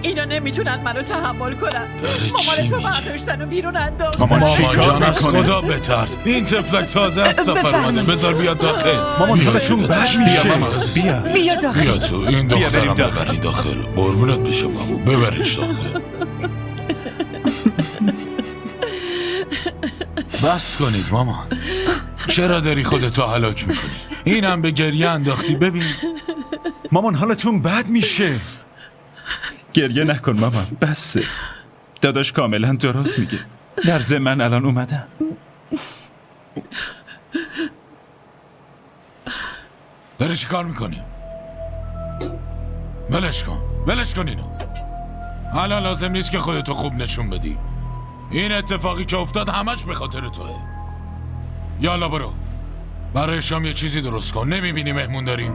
اینا نمیتونن منو تحمل کنن. داره مامان چی تو میگه؟ برداشتن و بیرون انداختن. مامان جان از میکنه؟ خدا بترس. این تفلک تازه از سفر اومده. بذار بیاد داخل. مامان بیا حالتون تو. بد بیا میشه. مامان. بیا بیا داخل. بیا تو. این بیا دخترم بریم داخل. ببرین داخل. قربونت بشه بابو. ببرینش داخل. بس کنید مامان. چرا داری خودتو هلاک میکنی؟ اینم به گریه انداختی. ببین مامان حالتون بد میشه. گریه نکن مامان، بسه. داداش کاملا درست میگه. در ضمن من الان اومدم. داری چی کار میکنی؟ ولش کن اینو. الان لازم نیست که خودتو خوب نشون بدی. این اتفاقی که افتاد همش به خاطر توه. یالا برو برای شام یه چیزی درست کن. نمیبینی مهمون داریم؟